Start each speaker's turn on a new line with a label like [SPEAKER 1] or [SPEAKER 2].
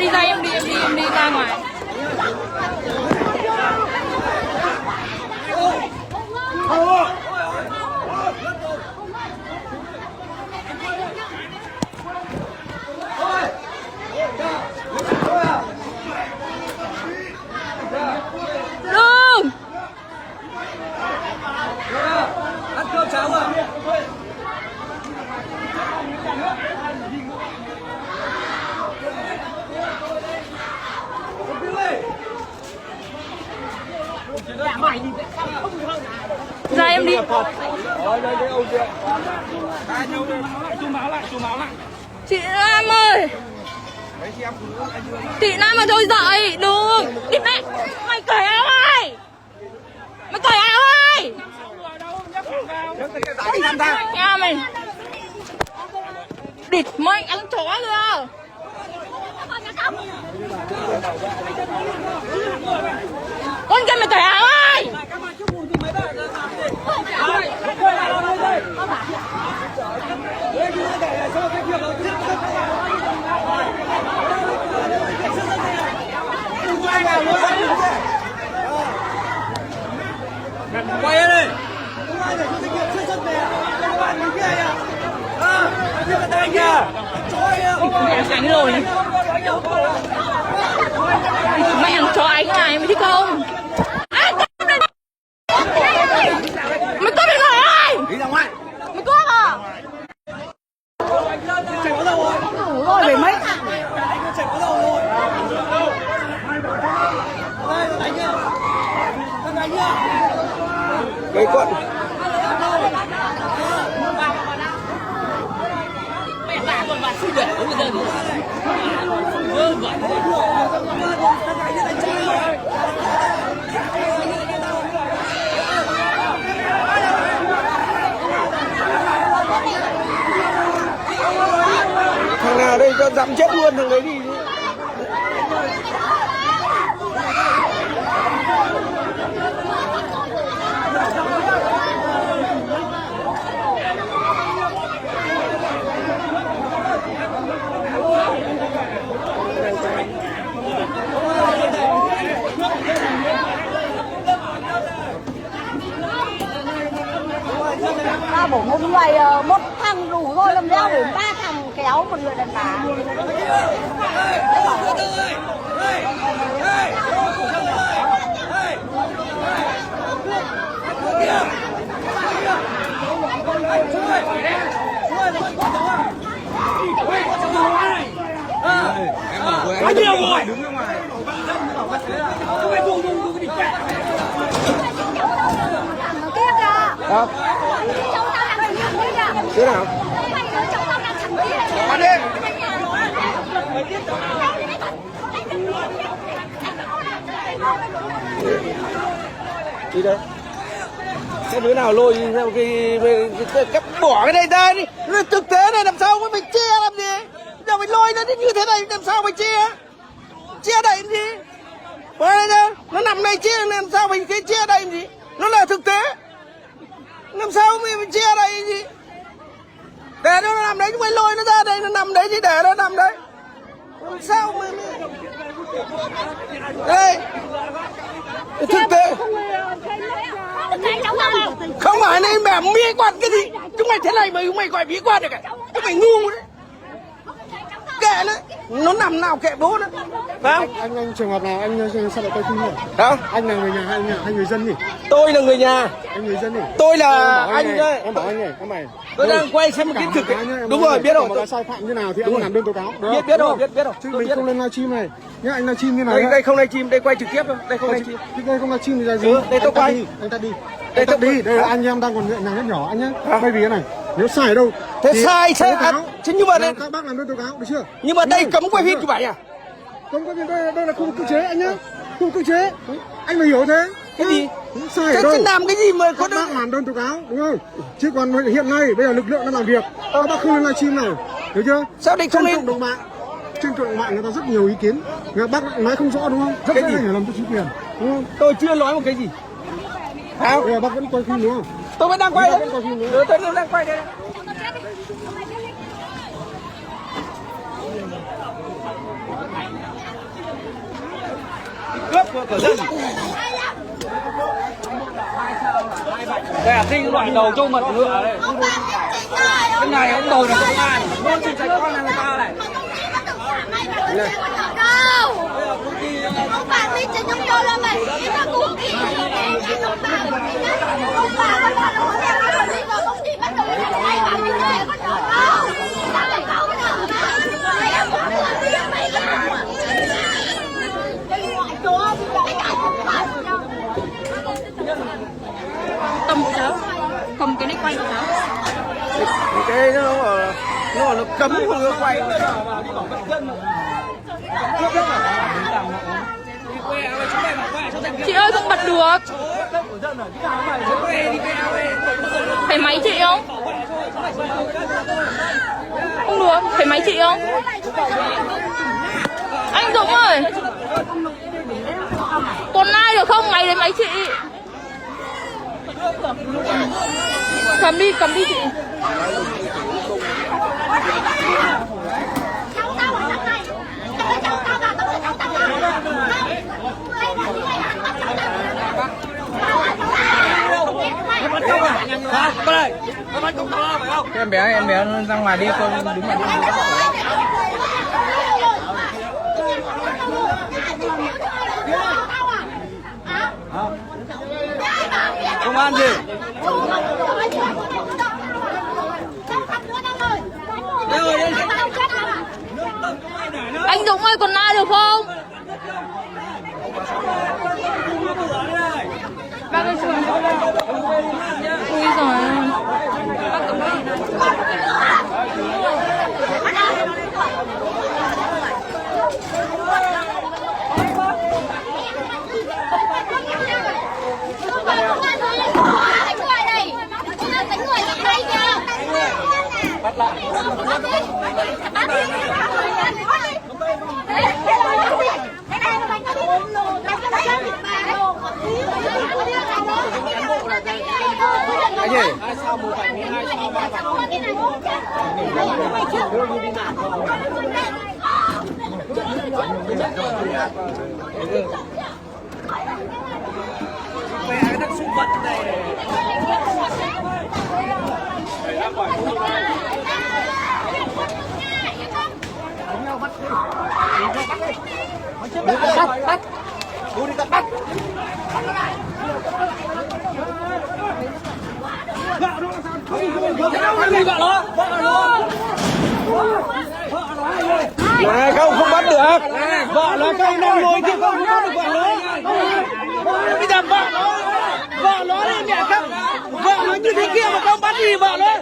[SPEAKER 1] Đi ra em đi ra ngoài. Đừng.
[SPEAKER 2] Ăn cơm cháo à?
[SPEAKER 1] Ra em đi. Chị Nam ơi. Chị Nam mà thôi dậy. Đừng. Đi mẹ. Mày cởi áo ơi. Mày cởi áo ơi. Nhà mày. Địt mày ăn chó kìa. Con kia mày cởi áo ơi.
[SPEAKER 2] Quay lên đi.
[SPEAKER 1] Đánh rồi. Mày ăn chó anh này mày thích không? Mày cướp điện thoại ơi!
[SPEAKER 2] Đi ra ngoài.
[SPEAKER 1] Mày cướp à?
[SPEAKER 2] Chạy có đâu rồi?
[SPEAKER 1] Đủ rồi về mấy thằng.
[SPEAKER 2] Chạy có đâu rồi? Đây là đánh nhá. Đánh nhá. Gây quận.
[SPEAKER 1] Mẹ bà còn bà xin được bây giờ đi. Vơ vẩn.
[SPEAKER 2] Thằng nào đây cho dám chết luôn thằng đấy đi.
[SPEAKER 3] Bổ một người, một thằng đủ rồi, làm leo để 3 thằng kéo một người đàn bà.
[SPEAKER 2] Anh nhiều rồi. Đứng ra ngoài. Không phải vùng cái địch vẹn.
[SPEAKER 3] Kia kìa.
[SPEAKER 2] Đó.
[SPEAKER 3] Cháu tao đang thằng kia kìa.
[SPEAKER 2] Thế nào?
[SPEAKER 3] Mày nói cháu tao đang thằng kia.
[SPEAKER 2] Qua đi. Đi đây. Cái đứa nào lôi theo cái bỏ cái này ra đi. Thực tế này làm sao mà mình che làm gì? Giờ mình lôi nó như thế này làm sao mình che? Che đậy làm gì? Đây nè, nó nằm này che làm sao mình cái che đậy làm gì? Nó là thực tế. Làm sao mình che đậy làm gì? Để nó nằm đấy chúng mày lôi nó ra đây, nó nằm đấy thì để nó nằm đấy. Làm sao mà đây thực tế không phải nên mẹ bí quan cái gì chúng mày thế này mà chúng mày gọi bí quan được à? Chúng mày ngu đấy, kệ nó nằm nào kệ bố nó, phải không?
[SPEAKER 4] Anh trường hợp nào anh sao lại quay phim nhỉ?
[SPEAKER 2] Không,
[SPEAKER 4] Anh là người nhà hay người dân nhỉ?
[SPEAKER 2] tôi là người nhà.
[SPEAKER 4] Anh người dân nhỉ?
[SPEAKER 2] Tôi là anh đây.
[SPEAKER 4] Em bảo anh này, em mày.
[SPEAKER 2] Tôi đang quay xem một cái thực tế. Đúng rồi, biết rồi.
[SPEAKER 4] Có sai phạm như nào thì anh làm đơn tố cáo.
[SPEAKER 2] Biết rồi, biết rồi.
[SPEAKER 4] Chứ mình không lên livestream này. Nhá, anh livestream như này.
[SPEAKER 2] Đây không livestream, đây quay trực tiếp thôi. Đây không livestream.
[SPEAKER 4] Đây không livestream thì là gì?
[SPEAKER 2] Đây tôi quay.
[SPEAKER 4] Anh ta đi. Đây tôi đi. Đây là anh em đang còn nhàng nhắc nhỏ anh nhá. Bởi vì cái này nếu sai ở đâu?
[SPEAKER 2] Thế sai chứ nhưng mà đây
[SPEAKER 4] các bác làm đơn tố cáo được chưa?
[SPEAKER 2] Nhưng mà đây cấm quay phim chụp ảnh à?
[SPEAKER 4] Không có đây là khu cưỡng chế anh nhá. Khu cưỡng chế. Anh phải hiểu thế.
[SPEAKER 2] Cái gì?
[SPEAKER 4] Sai ở đâu?
[SPEAKER 2] Cái làm cái gì mà có
[SPEAKER 4] các bác làm đơn tố cáo đúng không? Chứ còn hiện nay bây giờ lực lượng đang làm việc, các bác không lên livestream này, hiểu chưa?
[SPEAKER 2] Sao đây không lên?
[SPEAKER 4] Cộng đồng mạng trên cộng đồng mạng người ta rất nhiều ý kiến. Bác nói không rõ đúng không? Rất dễ hiểu lầm cho chính quyền đúng không?
[SPEAKER 2] Tôi chưa nói một cái gì. Sao?
[SPEAKER 4] Bác vẫn quay phim đúng không?
[SPEAKER 2] Tôi vẫn đang quay đấy. Tôi đang quay đây. Cướp của dân. Đây là sinh loại đầu trâu mật ngựa đây. Cái này ông đầu là công an, luôn chỉ dạy con là người ta này.
[SPEAKER 3] Ông bà đi trên chúng tôi là mày, nó cũng đi ông bà vẫn là nó đi rồi không đi bắt đầu đi đây bà đi đây có chọn đâu, sao lại không được mà em muốn đi mày
[SPEAKER 1] Cầm của cháu, cầm cái này quay của cháu.
[SPEAKER 2] Cái nó cấm không có quay.
[SPEAKER 1] Chị ơi không bật được. Phải máy chị không? Không được, phải máy chị không? Anh Dũng ơi, còn ai được không? Máy đến máy chị. Cầm đi chị.
[SPEAKER 2] Em bé ra ngoài đi, con đứng ngoài đi. Công an gì?
[SPEAKER 1] Anh Dũng ơi, còn ai được không? Bác ơi xuống. Ui giời. Bác cầm đi.
[SPEAKER 2] Cái gì? Cái thằng súng vật này. Bắt. Đi bắt. Này không bắt được. Vợ nó không đang ngồi kia không bắt được vợ nó. Bây giờ vợ nó đi mẹ không. Vợ nó như thế kia mà không bắt gì vợ nó.